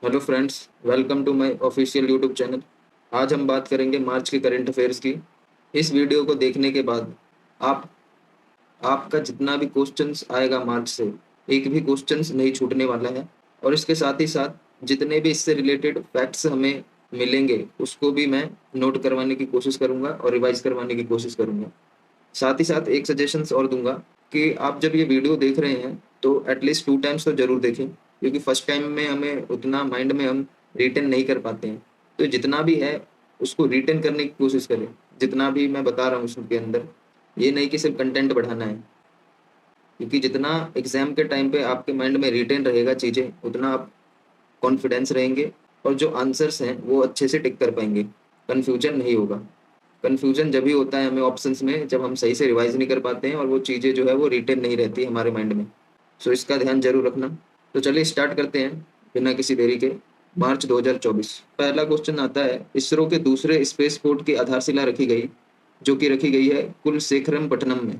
Hello friends, welcome to my official YouTube channel. आज हम बात करेंगे मार्च के करंट अफेयर्स की। इस वीडियो को देखने के बाद आप आपका जितना भी क्वेश्चंस आएगा मार्च से, एक भी क्वेश्चंस नहीं छूटने वाला है। और इसके साथ ही साथ जितने भी इससे रिलेटेड फैक्ट्स हमें मिलेंगे उसको भी मैं नोट करवाने की कोशिश करूंगा और रिवाइज करवाने की कोशिश करूंगा। साथ ही साथ एक सजेशंस और दूंगा कि आप जब ये वीडियो देख रहे हैं तो एटलीस्ट 2 टाइम्स तो ज़रूर देखें, क्योंकि फर्स्ट टाइम में हमें उतना माइंड में हम रिटेन नहीं कर पाते हैं। तो जितना भी है उसको रिटेन करने की कोशिश करें, जितना भी मैं बता रहा हूँ उसके अंदर। ये नहीं कि सिर्फ कंटेंट बढ़ाना है, क्योंकि जितना एग्जाम के टाइम पे आपके माइंड में रिटेन रहेगा चीज़ें, उतना आप कॉन्फिडेंस रहेंगे और जो आंसर्स हैं वो अच्छे से टिक कर पाएंगे, कन्फ्यूजन नहीं होगा। कन्फ्यूजन जब ही होता है हमें ऑप्शंस में, जब हम सही से रिवाइज नहीं कर पाते हैं और वो चीज़ें जो है वो रिटेन नहीं रहती हमारे माइंड में। सो इसका ध्यान जरूर रखना। तो चलिए स्टार्ट करते हैं बिना किसी देरी के। मार्च 2024 पहला क्वेश्चन आता है, इसरो के दूसरे स्पेसपोर्ट की आधारशिला रखी गई, जो कि रखी गई है कुलशेखरम पट्टनम में।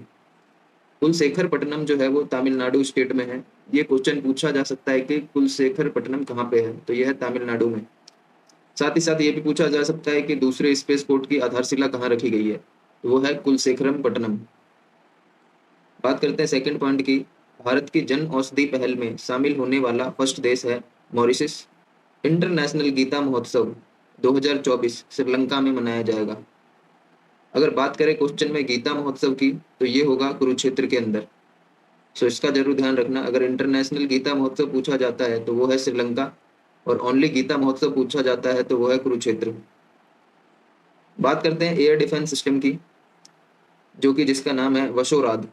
कुलशेखरपट्टनम जो है वो तमिलनाडु स्टेट में है। ये क्वेश्चन पूछा जा सकता है कि कुलशेखरपट्टनम कहाँ पे है, तो यह है तमिलनाडु में। साथ ही साथ ये भी पूछा जा सकता है कि दूसरे स्पेसपोर्ट की आधारशिला कहाँ रखी गई है, तो वो है कुलशेखरम पट्टनम। बात करते हैं सेकंड पॉइंट की। भारत की जन औषधि पहल में शामिल होने वाला फर्स्ट देश है मॉरिशस। इंटरनेशनल गीता महोत्सव 2024 श्रीलंका में मनाया जाएगा। अगर बात करें क्वेश्चन में गीता महोत्सव की, तो ये होगा कुरुक्षेत्र के अंदर। सो इसका जरूर ध्यान रखना। अगर इंटरनेशनल गीता महोत्सव पूछा जाता है तो वो है श्रीलंका, और ओनली गीता महोत्सव पूछा जाता है तो वो है कुरुक्षेत्र। बात करते हैं एयर डिफेंस सिस्टम की, जो कि जिसका नाम है वशोराद।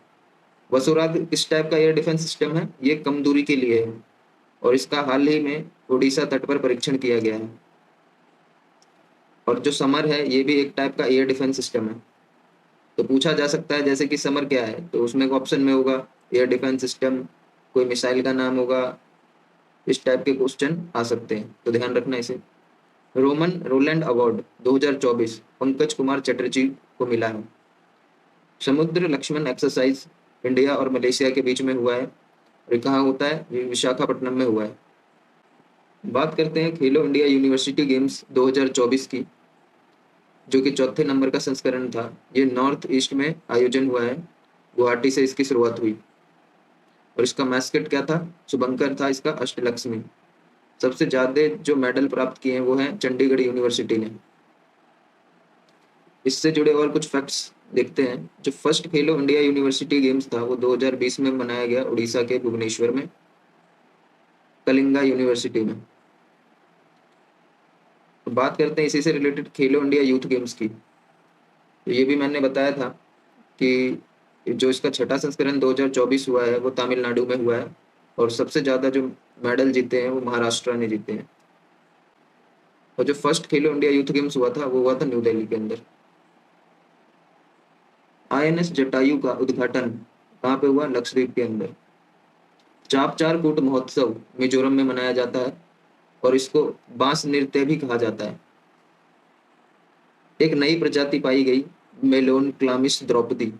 वसुराग किस टाइप का एयर डिफेंस सिस्टम है? ये कम दूरी के लिए है और इसका हाल ही में ओडिशा तट पर परीक्षण किया गया है। और जो समर है ये भी एक टाइप का एयर डिफेंस सिस्टम है। तो पूछा जा सकता है जैसे कि समर क्या है, तो उसमें ऑप्शन में होगा एयर डिफेंस सिस्टम, कोई मिसाइल का नाम होगा। इस टाइप के क्वेश्चन आ सकते हैं, तो ध्यान रखना इसे। Romain Rolland award 2024 Pankaj Kumar Chatterjee को मिला है। समुद्र लक्ष्मण एक्सरसाइज इंडिया और मलेशिया के बीच में हुआ है। और कहाँ होता है? ये विशाखापट्टनम में हुआ है। बात करते हैं खेलो इंडिया यूनिवर्सिटी गेम्स 2024 की, जो कि चौथे नंबर का संस्करण था। ये नॉर्थ ईस्ट में आयोजन हुआ है, गुवाहाटी से इसकी शुरुआत हुई। और इसका मैस्कट क्या था? शुभंकर था इसका अष्टलक्ष्मी। सबसे ज्यादा जो मेडल प्राप्त किए हैं वो हैं चंडीगढ़ यूनिवर्सिटी ने। इससे जुड़े और कुछ फैक्ट्स देखते हैं। जो फर्स्ट खेलो इंडिया यूनिवर्सिटी गेम्स था वो 2020 में मनाया गया उड़ीसा के भुवनेश्वर में, कलिंगा यूनिवर्सिटी में। तो बात करते हैं इसी से रिलेटेड खेलो इंडिया यूथ गेम्स की। तो ये भी मैंने बताया था कि जो इसका छठा संस्करण 2024 हुआ है वो तमिलनाडु में हुआ है, और सबसे ज्यादा जो मेडल जीते हैं वो महाराष्ट्र ने जीते हैं। और जो फर्स्ट खेलो इंडिया यूथ गेम्स हुआ था वो हुआ था न्यू दिल्ली के अंदर। आईएनएस जटायु का उद्घाटन कहाँ पे हुआ? लक्षद्वीप के अंदर। चाप चार कूट महोत्सव मिजोरम में मनाया जाता है, और इसको बांस नृत्य भी कहा जाता है। एक नई प्रजाति पाई गई, मेलोन क्लामिस द्रौपदी।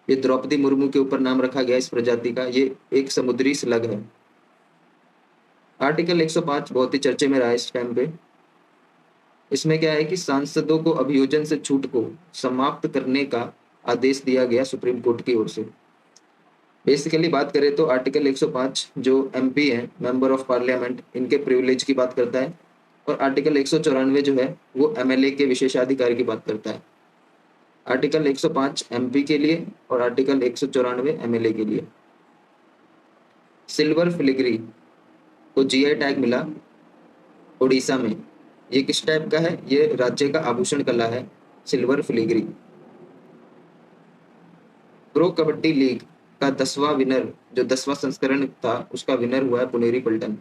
ये द्रौपदी मुर्मू के ऊपर नाम रखा गया इस प्रजाति का। ये एक समुद्री स्लग है। आर्टिकल 105 बहुत ही चर्चे में रहा है इस टाइम पे। इसमें क्या है कि सांसदों को अभियोजन से छूट को समाप्त करने का आदेश दिया गया सुप्रीम कोर्ट की ओर से। बेसिकली बात करें तो आर्टिकल 105 जो एमपी हैं, मेंबर ऑफ पार्लियामेंट, इनके प्रिविलेज की बात करता है। और आर्टिकल 194 जो है वो एमएलए के विशेषाधिकार की बात करता है। आर्टिकल 105 एमपी के लिए और आर्टिकल 194 एमएलए के लिए। सिल्वर फिलिग्री को जीआई टैग मिला उड़ीसा में। ये किस टाइप का है? ये राज्य का आभूषण कला है, silver filigree. Pro kabaddi league का 10वां विनर, जो 10वां संस्करण था उसका विनर हुआ है पुनेरी पल्टन।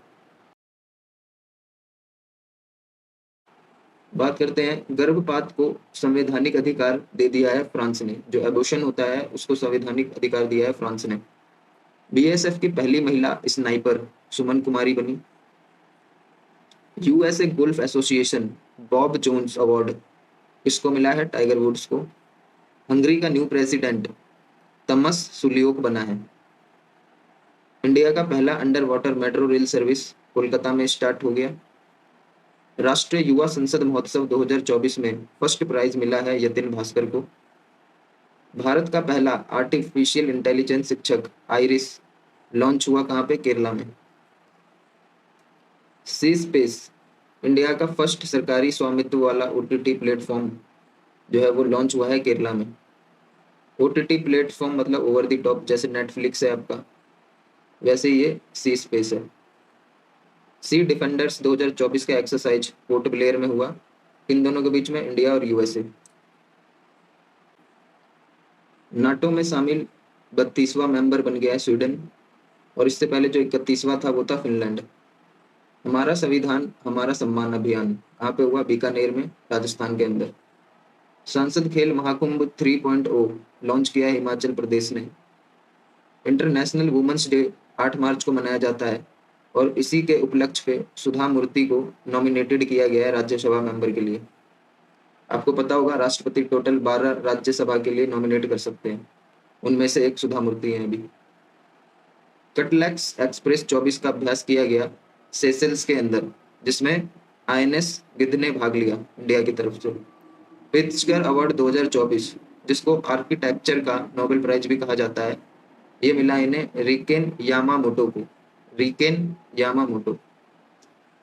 बात करते हैं गर्भपात को संवैधानिक अधिकार दे दिया है फ्रांस ने। जो एबॉर्शन होता है उसको संवैधानिक अधिकार दिया है फ्रांस ने। बीएसएफ की पहली महिला स्नाइपर सुमन कुमारी बनी। USA golf association Bob Jones award किसको मिला है? टाइगर वुड्स को। हंगरी का न्यू प्रेसिडेंट तमस सुलियोक बना है। इंडिया का पहला under water metro rail service Kolkata में स्टार्ट हो गया। राष्ट्रीय युवा संसद महोत्सव 2024 में फर्स्ट प्राइज मिला है यतिन भास्कर को। भारत का पहला आर्टिफिशियल इंटेलिजेंस शिक्षक आइरिस लॉन्च हुआ कहाँ पे? केरला में। सी स्पेस इंडिया का फर्स्ट सरकारी स्वामित्व वाला ओटीटी प्लेटफॉर्म जो है वो लॉन्च हुआ है केरला में। ओटीटी प्लेटफॉर्म मतलब ओवर द टॉप, जैसे नेटफ्लिक्स है आपका, वैसे ये सी स्पेस है। सी डिफेंडर्स 2024 का एक्सरसाइज पोर्ट ब्लेयर में हुआ, इन दोनों के बीच में इंडिया और यूएसए। नाटो में शामिल 32वां मेंबर बन गया है स्वीडन, और इससे पहले जो 31वां था वो था फिनलैंड। हमारा संविधान हमारा सम्मान अभियान कहाँ पे हुआ? बीकानेर में, राजस्थान के अंदर। सांसद खेल महाकुंभ 3.0 लॉन्च किया है हिमाचल प्रदेश ने। इंटरनेशनल वुमेन्स डे 8 मार्च को मनाया जाता है, और इसी के उपलक्ष्य पे सुधा मूर्ति को नॉमिनेटेड किया गया है राज्यसभा मेंबर के लिए। आपको पता होगा राष्ट्रपति टोटल 12 राज्यसभा के लिए नॉमिनेट कर सकते हैं, उनमें से एक सुधा मूर्ति है अभी। कटलेक्स एक्सप्रेस 24 का अभ्यास किया गया सेशल्स के अंदर, जिसमें आईएनएस गिद्ध ने भाग लिया इंडिया की तरफ से। प्रित्जकर अवार्ड 2024, जिसको आर्किटेक्चर का नोबेल प्राइज भी कहा जाता है, ये मिला इन्हें रिकेन यामामोटो को। रिकेन यामामोटो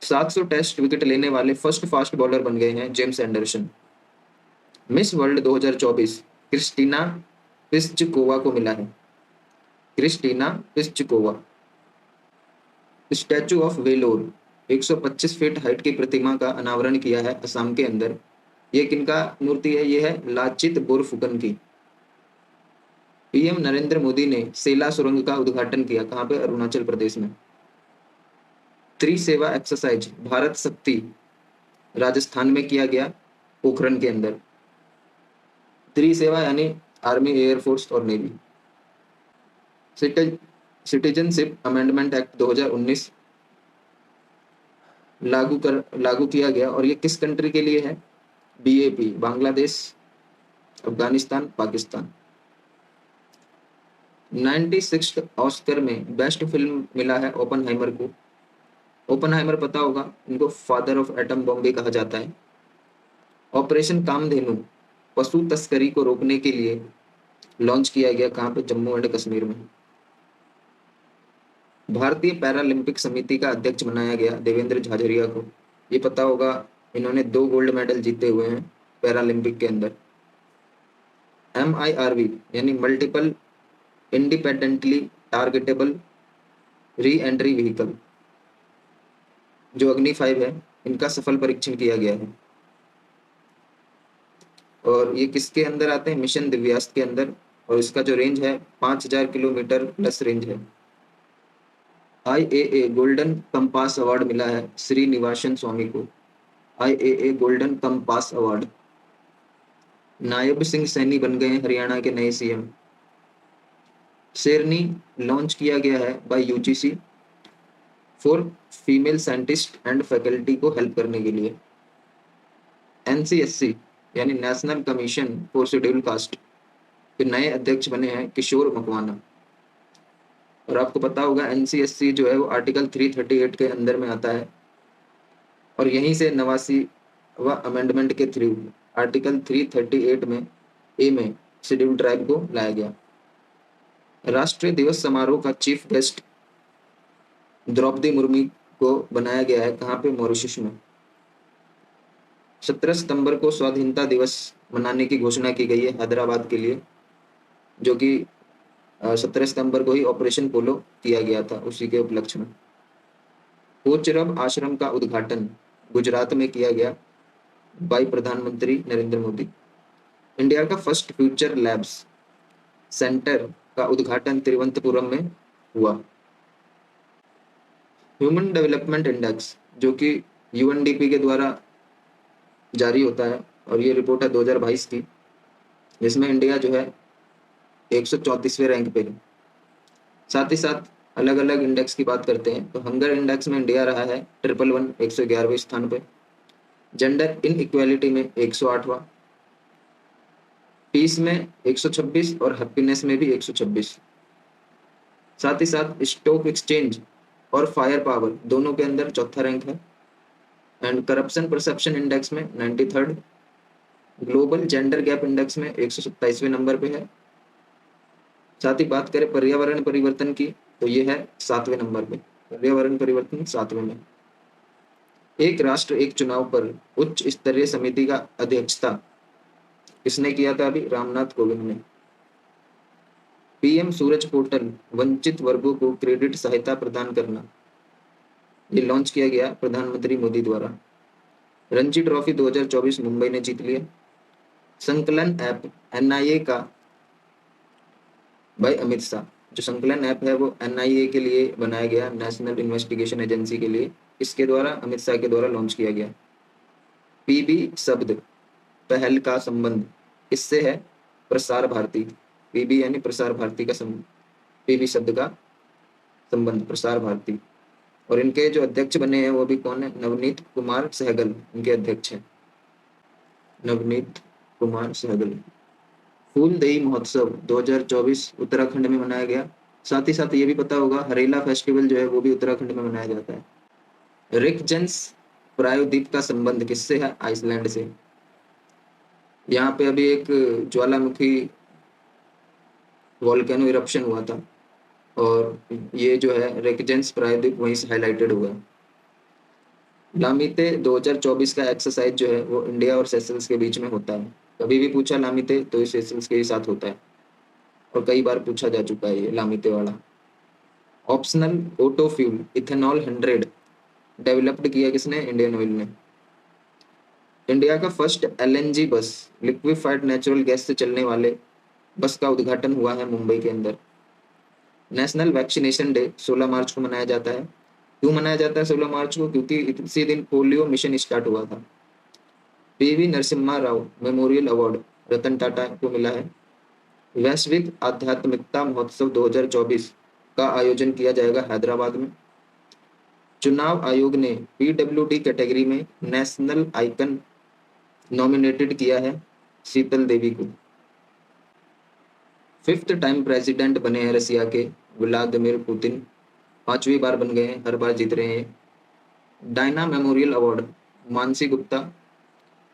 700 टेस्ट विकेट लेने वाले फर्स्ट फास्ट बॉलर बन गए हैं James Anderson. Miss World 2024 Kristina Pyszkova को मिला है। Kristina Pyszkova. Statue of valour 125 feet height की प्रतिमा का अनावरण किया है असम के अंदर। ये किनका मूर्ति है? ये है लाचित बोरफुकन की। पीएम नरेंद्र मोदी ने सेला सुरंग का उद्घाटन किया, कहाँ पे? अरुणाचल प्रदेश में। त्रिसेवा एक्सरसाइज भारत शक्ति राजस्थान में किया गया, पोखरण के अंदर। त्रिसेवा यानी आर्मी, एयरफोर्स और नेवी। सिटीजनशिप अमेंडमेंट एक्ट 2019 लागू किया गया, और ये किस कंट्री के लिए है? बीएपी, बांग्लादेश, अफगानिस्तान, पाकिस्तान। 96 ऑस्कर में बेस्ट फिल्म मिला है ओपनहाइमर को। ओपनहाइमर पता होगा, इनको फादर ऑफ एटम बॉम्ब भी कहा जाता है। ऑपरेशन कामधेनु पशु तस्करी को रोकने के लिए लॉन्च किया गया, कहाँ पे? जम्मू एंड कश्मीर में। भारतीय पैरालंपिक समिति का अध्यक्ष बनाया गया देवेंद्र झाझरिया को। ये पता होगा, इन्होंने 2 गोल्ड मेडल जीते हुए हैं पैरालंपिक के अंदर। MIRV यानी multiple independently targetable re entry vehicle, जो अग्नि 5 है, इनका सफल परीक्षण किया गया है। और ये किसके अंदर आते हैं? मिशन दिव्यास्त्र के अंदर, और इसका जो रेंज है 5000 किलोमीटर प्लस रेंज है। IAA गोल्डन कंपास अवार्ड मिला है श्रीनिवासन स्वामी को। IAA golden compass award. Nayab Singh Saini बन गए हरियाणा के नए सीएम। शेरनी लॉन्च किया गया है bye UGC for female scientist and faculty को हेल्प करने के लिए। NCSC यानी national commission for schedule caste के नए अध्यक्ष बने हैं किशोर मकवाना। और आपको पता होगा NCSC जो है वो आर्टिकल 338 के अंदर में आता है, और यहीं से 89वां अमेंडमेंट के थ्रू आर्टिकल 338 में ए में शेड्यूल ट्राइब को लाया गया। राष्ट्रीय दिवस समारोह का चीफ गेस्ट द्रौपदी मुर्मू को बनाया गया है, कहाँ पे? मॉरिशस में। 17 सितंबर को स्वाधीनता दिवस मनाने की घोषणा की गई है हैदराबाद के लिए, जो कि 17 सितंबर को ही ऑपरेशन पोलो किया गया था, उसी के उपलक्ष्य में। कोचरब आश्रम का उद्घाटन गुजरात में किया गया बाय प्रधानमंत्री नरेंद्र मोदी। इंडिया का फर्स्ट फ्यूचर लैब्स सेंटर का उद्घाटन तिरुवनंतपुरम में हुआ। ह्यूमन डेवलपमेंट इंडेक्स, जो कि UNDP के द्वारा जारी होता है, और ये रिपोर्ट है 2022 की, जिसमें इंडिया जो है 134वें रैंक पे है। साथ ही साथ अलग अलग इंडेक्स की बात करते हैं तो हंगर इंडेक्स में इंडिया रहा है 111 111वें स्थान पे। जेंडर इन इक्वालिटी में 108वां, पीस में 126 और हैप्पीनेस में भी 126। साथ ही साथ स्टॉक एक्सचेंज और फायर पावर दोनों के अंदर चौथा रैंक है। एंड करप्शन परसेप्शन इंडेक्स में 93rd, global gender gap index में 127वें नंबर पे है। साथ ही बात करें पर्यावरण परिवर्तन की तो ये है 7वें नंबर पे, पर्यावरण परिवर्तन 7वें में। एक राष्ट्र एक चुनाव पर उच्च स्तरीय समिति का अध्यक्षता किसने किया था? अभी रामनाथ कोविंद ने। पीएम सूरज पोर्टल वंचित वर्गों को क्रेडिट सहायता प्रदान करना, ये लॉन्च किया गया प्रधानमंत्री मोदी द्वारा। रणजी ट्रॉफी 2024 मुंबई ने जीत लिया। संकलन ऐप एनआईए का भाई अमित शाह, जो संकलन ऐप है वो एनआईए के लिए बनाया गया, नेशनल इन्वेस्टिगेशन एजेंसी के लिए, इसके द्वारा अमित शाह के द्वारा लॉन्च किया गया। पीबी शब्द पहल का संबंध किससे है? प्रसार भारती। पीबी यानी प्रसार भारती का संबंध, पीबी शब्द का संबंध प्रसार भारती। और इनके जो अध्यक्ष बने हैं वो भी कौन है? नवनीत कुमार सहगल इनके अध्यक्ष हैं, नवनीत कुमार सहगल। फूलदेई महोत्सव 2024 उत्तराखंड में मनाया गया। साथ ही साथ ये भी पता होगा हरेला फेस्टिवल जो है वो भी उत्तराखंड में मनाया जाता है। रिकजेंस प्रायद्वीप का संबंध किससे है? आइसलैंड से। यहाँ पे अभी एक ज्वालामुखी वोल्केनो इरप्शन हुआ था और ये जो है रिकजेंस प्रायद्वीप वहीं से हाईलाइटेड हुआ है। लामिते 2024 का एक्सरसाइज जो है वो इंडिया और सेशल्स के बीच में होता है। कभी भी पूछा लामिते तो ये सेशल्स के ही साथ होता है और कई बार पूछा जा चुका है ये लामिते वाला। Optional auto fuel ethanol 100 developed किया किसने? इंडियन ऑयल ने। इंडिया का फर्स्ट एलएनजी बस लिक्विफाइड नेचुरल गैस से चलने वाले बस का उद्घाटन हुआ है मुंबई के अंदर। नेशनल वैक्सीनेशन डे 16 मार्च को मनाया जाता है। क्यों मनाया जाता है 16 मार्च को? क्योंकि इसी दिन पोलियो मिशन स्टार्ट हुआ था। PV Narasimha Rao memorial award Ratan Tata को मिला है। वैश्विक आध्यात्मिकता महोत्सव 2024 का आयोजन किया जाएगा हैदराबाद में। चुनाव आयोग ने पीडब्ल्यूडी कैटेगरी में नेशनल आइकन नॉमिनेटेड किया है शीतल देवी को। 5th टाइम प्रेसिडेंट बने हैं रसिया के व्लादिमीर पुतिन, 5वीं बार बन गए हैं, हर बार जीत रहे हैं। Diana memorial award Mansi Gupta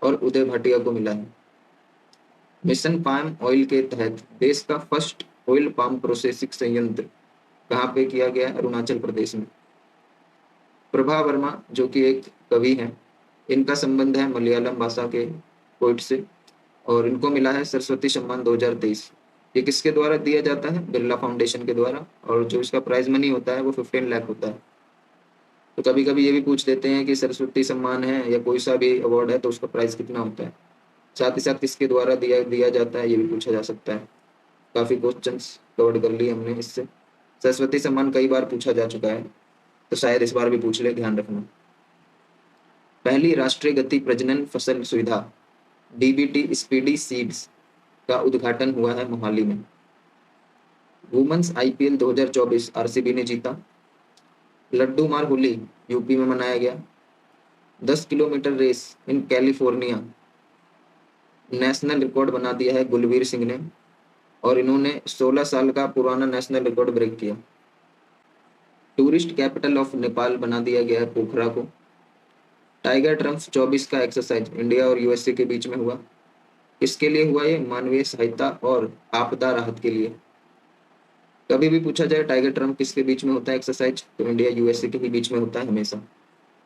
और उदय भाटिया को मिला है। मिशन पाम ऑयल के तहत देश का फर्स्ट ऑयल पाम प्रोसेसिंग संयंत्र कहाँ पे किया गया? अरुणाचल प्रदेश में। प्रभा वर्मा जो कि एक कवि हैं, इनका संबंध है मलयालम भाषा के पोइट से और इनको मिला है सरस्वती सम्मान 2023। ये किसके द्वारा दिया जाता है? बिरला फाउंडेशन के द्वारा, और जो इसका प्राइज मनी होता है वो 15 लाख होता है। तो कभी कभी ये भी पूछ देते हैं कि सरस्वती सम्मान है या कोई सा भी अवार्ड है तो उसका प्राइस कितना होता है। साथ ही साथ किसके द्वारा दिया दिया जाता है ये भी पूछा जा सकता है। काफी क्वेश्चंस कवर कर लिए हमने इससे। सरस्वती सम्मान कई बार पूछा जा चुका है तो शायद इस बार भी पूछ ले, ध्यान रखना। पहली राष्ट्रीय गति प्रजनन फसल सुविधा डीबीटी स्पीडी सीड्स का उद्घाटन हुआ है मोहाली में। वुमेन्स आईपीएल 2024 आरसीबी ने जीता। लड्डू मार होली यूपी में मनाया गया। 10 kilometre race in California national record बना दिया है गुलवीर सिंह ने और इन्होंने 16 साल का पुराना नेशनल रिकॉर्ड ब्रेक किया। टूरिस्ट कैपिटल ऑफ नेपाल बना दिया गया है पोखरा को। टाइगर ट्रम्प 24 का एक्सरसाइज इंडिया और यूएसए के बीच में हुआ। किसके लिए हुआ ये? मानवीय सहायता और आपदा राहत के लिए। कभी भी पूछा जाए टाइगर ट्रम्प किसके बीच में होता है एक्सरसाइज तो इंडिया यूएसए के ही बीच में होता है हमेशा।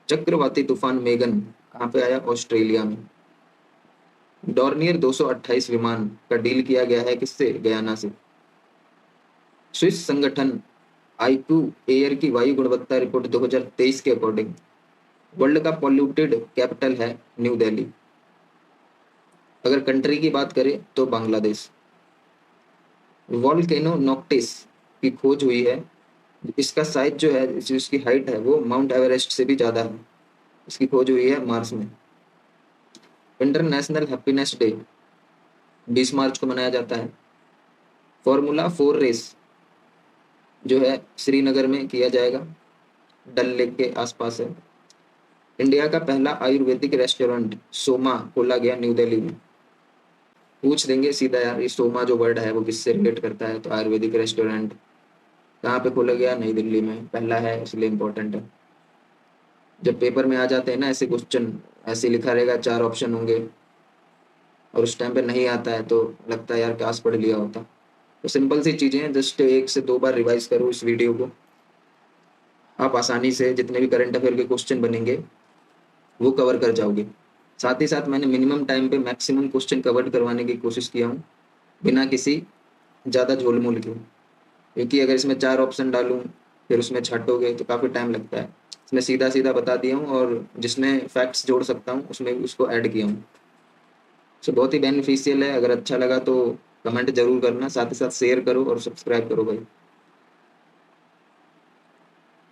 चक्रवाती तूफान मेगन कहाँ पे आया? ऑस्ट्रेलिया में। डॉर्नियर 228 विमान का डील किया गया है किससे? गयाना से। स्विस संगठन आईक्यू एयर की वायु गुणवत्ता रिपोर्ट 2023 के अकॉर्डिंग वर्ल्ड का पॉल्यूटेड कैपिटल है न्यू दिल्ली। अगर कंट्री की बात करें तो बांग्लादेश। वॉल्केनो नॉक्टिस की खोज हुई है। इसका साइज जो है, इसकी हाइट है वो माउंट एवरेस्ट से भी ज्यादा है। इसकी खोज हुई है मार्स में। इंटरनेशनल हैप्पीनेस डे 20 मार्च को मनाया जाता है। फॉर्मूला 4 रेस जो है श्रीनगर में किया जाएगा, डल लेक के आसपास है। इंडिया का पहला आयुर्वेदिक रेस्टोरेंट सोमा खोला गया न्यू दिल्ली में। पूछ देंगे सीधा यार ये सोमा जो वर्ड है वो किससे रिलेट करता है, तो आयुर्वेदिक रेस्टोरेंट कहाँ पे खोला गया? नई दिल्ली में, पहला है इसलिए इम्पोर्टेंट है। जब पेपर में आ जाते हैं ना ऐसे क्वेश्चन, ऐसे लिखा रहेगा 4 ऑप्शन होंगे और उस टाइम पे नहीं आता है तो लगता है यार काश पढ़ लिया होता। तो सिंपल सी चीज़ें हैं, जस्ट 1 से 2 बार रिवाइज करो इस वीडियो को, आप आसानी से जितने भी करंट अफेयर के क्वेश्चन बनेंगे वो कवर कर जाओगे। साथ ही साथ मैंने मिनिमम टाइम पे मैक्सिमम क्वेश्चन कवर करवाने की कोशिश किया हूँ, बिना किसी ज़्यादा झोल-मोल के। क्योंकि अगर इसमें 4 ऑप्शन डालूँ, फिर उसमें छाँटोगे तो काफ़ी टाइम लगता है। इसमें सीधा-सीधा बता दिया हूँ और जिसमें फैक्ट्स जोड़ सकता हूँ, उसमें उसको ऐड किया हूँ। सो बहुत ही बेनिफिशियल है, अगर अच्छा लगा तो कमेंट ज़रूर करना, साथ ही साथ शेयर करो और सब्सक्राइब करो भाई।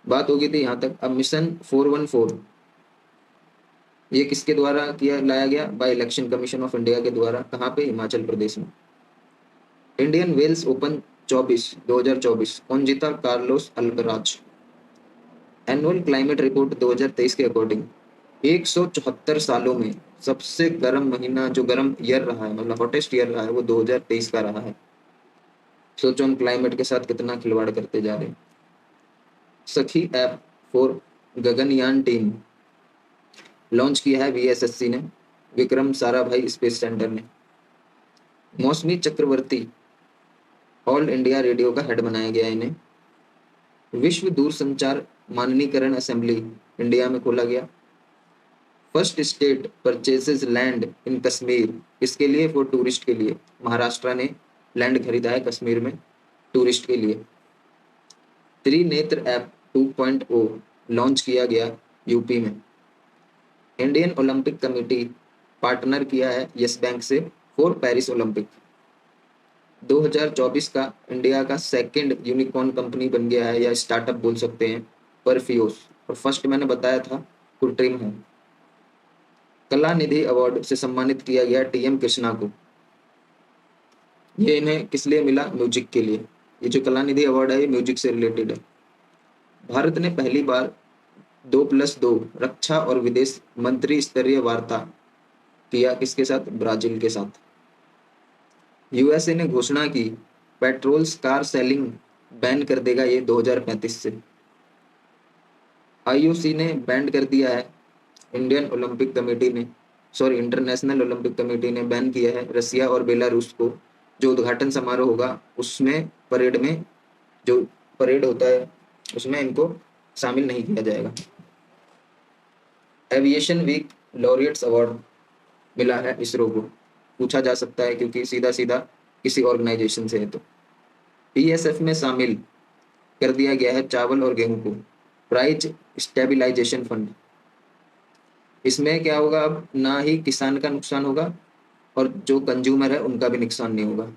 बात हो गई थी यहाँ तक। अब मिशन 414 ये किसके द्वारा लाया गया? By election commission of India के द्वारा। कहाँ पे? हिमाचल प्रदेश में। इंडियन वेल्स ओपन 2024 कौन जीता? Carlos Alcaraz. Annual climate report 2023 के अकॉर्डिंग 174 सालों में सबसे गर्म महीना, जो गर्म ईयर रहा है, मतलब हॉटेस्ट ईयर रहा है, वो 2023 का रहा है। सोचो हम क्लाइमेट के साथ कितना खिलवाड़ करते जा रहे हैं। सखी app for Gaganyaan team launch किया है वीएसएससी ने, विक्रम साराभाई स्पेस सेंटर ने। मौसमी चक्रवर्ती ऑल इंडिया रेडियो का हेड बनाया गया इन्हें। विश्व दूरसंचार माननीकरण असेंबली इंडिया में खोला गया। First state purchases land in Kashmir, इसके लिए? फॉर टूरिस्ट के लिए। महाराष्ट्र ने लैंड खरीदा है कश्मीर में टूरिस्ट के लिए। त्रिनेत्र ऐप 2.0 लॉन्च किया गया यूपी में। इंडियन ओलंपिक कमेटी पार्टनर किया है यस बैंक से फॉर पेरिस ओलंपिक। 2024 का इंडिया का सेकंड यूनिकॉर्न कंपनी बन गया है, या स्टार्टअप बोल सकते हैं, परफ्यूज। और फर्स्ट मैंने बताया था कृत्रिम है। कला निधि अवार्ड से सम्मानित किया गया टीएम कृष्णा को। ये इन्हें किस लिए मिला? म्यूजिक के लिए। ये जो कला निधि अवार्ड है ये म्यूजिक से रिलेटेड है। भारत ने पहली बार 2+2 रक्षा और विदेश मंत्री स्तरीय वार्ता किया, किसके साथ? ब्राजील के साथ। यूएसए ने घोषणा की पेट्रोल्स कार सेलिंग बैन कर देगा ये 2035 से। आईओसी ने बैन कर दिया है, इंडियन ओलंपिक कमेटी ने, सॉरी इंटरनेशनल ओलंपिक कमेटी ने बैन किया है रसिया और बेलारूस को। जो उद्घाटन समारोह होगा उसमें, परेड में, जो परेड होता है उसमें इनको शामिल नहीं किया जाएगा। एविएशन वीक लॉरियट्स अवार्ड मिला है इसरो को। पूछा जा सकता है क्योंकि सीधा सीधा किसी ऑर्गेनाइजेशन से है। तो पीएसएफ में शामिल कर दिया गया है चावल और गेहूं को। प्राइस स्टेबलाइजेशन फंड, इसमें क्या होगा? अब ना ही किसान का नुकसान होगा और जो कंज्यूमर है उनका भी नुकसान नहीं होगा।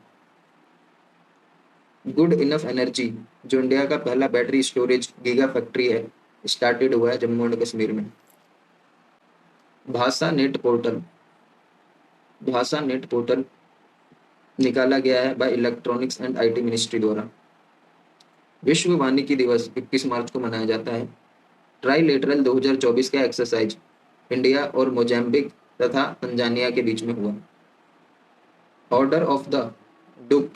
गुड इनफ एनर्जी, जो इंडिया का पहला बैटरी स्टोरेज गीगा फैक्ट्री है, स्टार्टेड हुआ है जम्मू एंड कश्मीर में। Bhasha net portal, Bhasha net portal निकाला गया है by electronics and IT ministry द्वारा। विश्व वानिकी दिवस 21 मार्च को मनाया जाता है। ट्राइलेटरल 2024 का एक्सरसाइज इंडिया और मोजाम्बिक तथा तंजानिया के बीच में हुआ। Order of the duke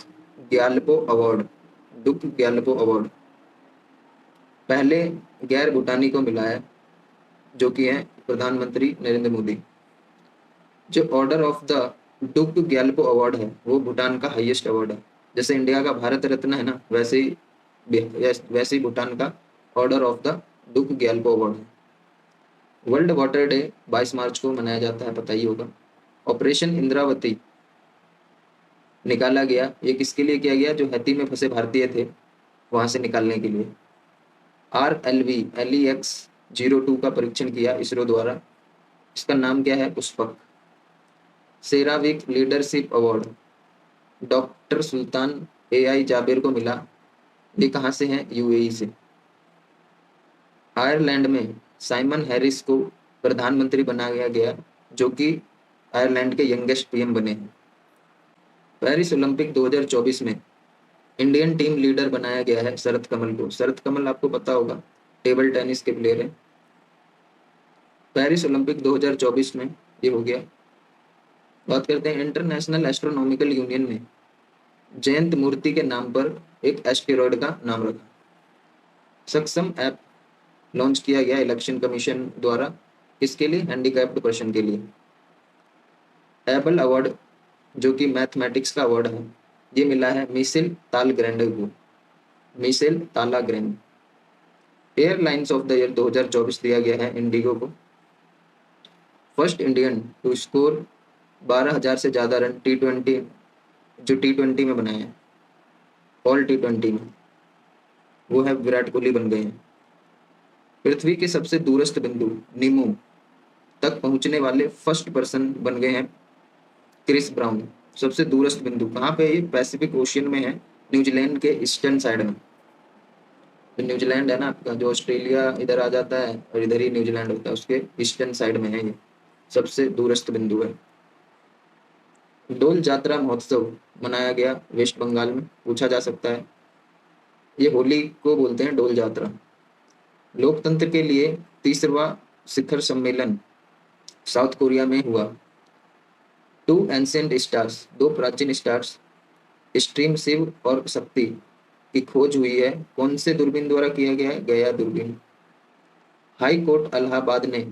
Gyalpo award, duke Gyalpo award पहले गैर भूटानी को मिला है, जो कि है प्रधानमंत्री नरेंद्र मोदी। जो order of the duke Gyalpo award है वो भूटान का हाईएस्ट अवार्ड है। जैसे इंडिया का भारत रत्न है ना, वैसे ही भूटान का order of the duke Gyalpo award है। वर्ल्ड वाटर डे 22 मार्च को मनाया जाता है, पता ही होगा। ऑपरेशन इंद्रावती निकाला गया, ये किसके लिए किया गया? जो हैती में फंसे भारतीय थे वहां से निकालने के लिए। RLV-LEX-02 का परीक्षण किया इसरो द्वारा, इसका नाम क्या है? Pushpak. CERAWeek leadership award doctor Sultan AI Jaber को मिला, ये कहाँ से हैं? यूएई से। आयरलैंड में साइमन हैरिस को प्रधानमंत्री बनाया गया, जो कि आयरलैंड के यंगेस्ट पीएम बने हैं। पेरिस ओलंपिक 2024 में इंडियन टीम लीडर बनाया गया है शरत कमल को। शरत कमल आपको पता होगा, टेबल टेनिस के प्लेयर है। पेरिस ओलंपिक 2024 में ये हो गया। बात करते हैं इंटरनेशनल एस्ट्रोनॉमिकल यूनियन ने जयंत मूर्ति के नाम पर एक एस्टेरॉयड का नाम रखा। सक्षम ऐप लॉन्च किया गया इलेक्शन कमीशन द्वारा, किसके लिए? हैंडीकैप्ड पर्सन के लिए। एबल अवार्ड जो कि मैथमेटिक्स का अवार्ड है, ये मिला है मिशेल तालग्रैंड को, Michel Talagrand. Airlines of the year 2024 दिया गया है इंडिगो को। फर्स्ट इंडियन टू स्कोर 12,000 से ज़्यादा रन T20, जो T20 में बनाए हैं, ऑल T20 में, वो है विराट कोहली बन गए हैं। पृथ्वी के सबसे दूरस्थ बिंदु नीमू तक पहुंचने वाले फर्स्ट पर्सन बन गए हैं क्रिस ब्राउन। सबसे दूरस्थ बिंदु कहाँ पे है? ये पैसिफिक ओशियन में है, न्यूजीलैंड के ईस्टर्न साइड में। तो न्यूजीलैंड है ना आपका, जो ऑस्ट्रेलिया इधर आ जाता है और इधर ही न्यूजीलैंड होता है, उसके ईस्टर्न साइड में है ये, सबसे दूरस्थ बिंदु है। डोल जात्रा महोत्सव मनाया गया वेस्ट बंगाल में, पूछा जा सकता है। ये होली को बोलते हैं डोल जात्रा। लोकतंत्र के लिए तीसरा शिखर सम्मेलन साउथ कोरिया में हुआ। टू एंशिएंट स्टार्स, दो प्राचीन स्टार्स, स्ट्रीम शिव और शक्ति की खोज हुई है, कौन से दूरबीन द्वारा किया गया है? गया दूरबीन। हाई कोर्ट इलाहाबाद ने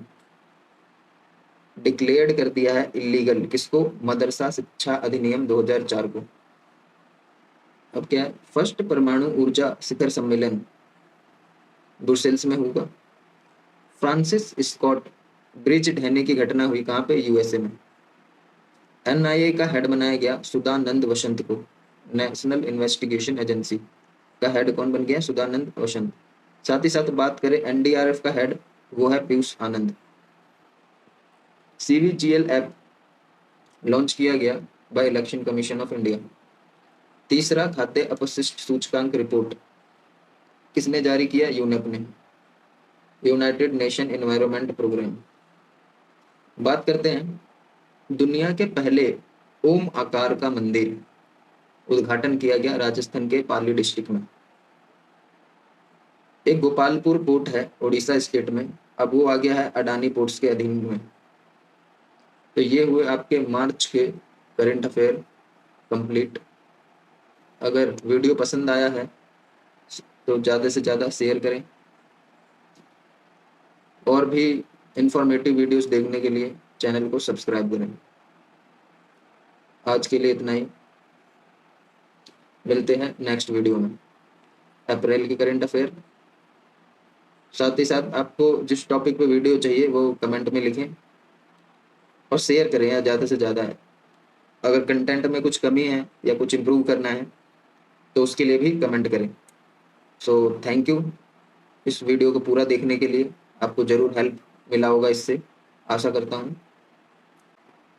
डिक्लेयर्ड कर दिया है इलीगल किसको? मदरसा शिक्षा अधिनियम 2004 को। अब क्या है? फर्स्ट परमाणु ऊर्जा शिखर सम्मेलन ब्रुसेल्स में होगा। फ्रांसिस स्कॉट ब्रिज ढहने की घटना हुई कहाँ पे? यूएसए में। एनआईए का हेड बनाया गया सुधानंद वसंत को, नेशनल इन्वेस्टिगेशन एजेंसी का हेड कौन बन गया? सुधानंद वसंत। साथ ही साथ बात करें एनडीआरएफ का हेड, वो है पीयूष आनंद। सीवीजीएल ऐप लॉन्च किया गया by election commission of India. तीसरा खाद्य अपशिष्ट सूचकांक रिपोर्ट किसने जारी किया? यूनेप ने, यूनाइटेड नेशन एनवायरनमेंट प्रोग्राम। बात करते हैं दुनिया के पहले ओम आकार का मंदिर उद्घाटन किया गया राजस्थान के पाली डिस्ट्रिक्ट में। एक गोपालपुर पोर्ट है उड़ीसा स्टेट में, अब वो आ गया है अडानी पोर्ट्स के अधीन में। तो ये हुए आपके मार्च के करंट अफेयर कंप्लीट। अगर वीडियो पसंद आया है तो ज़्यादा से ज़्यादा शेयर करें, और भी इंफॉर्मेटिव वीडियोस देखने के लिए चैनल को सब्सक्राइब करें। आज के लिए इतना ही, मिलते हैं नेक्स्ट वीडियो में। अप्रैल की करंट अफेयर, साथ ही साथ आपको जिस टॉपिक पे वीडियो चाहिए वो कमेंट में लिखें और शेयर करें या ज़्यादा से ज़्यादा है। अगर कंटेंट में कुछ कमी है या कुछ इम्प्रूव करना है तो उसके लिए भी कमेंट करें। सो थैंक यू इस वीडियो को पूरा देखने के लिए, आपको ज़रूर हेल्प मिला होगा इससे, आशा करता हूँ।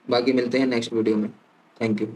बाकी मिलते हैं नेक्स्ट वीडियो में। Thank you.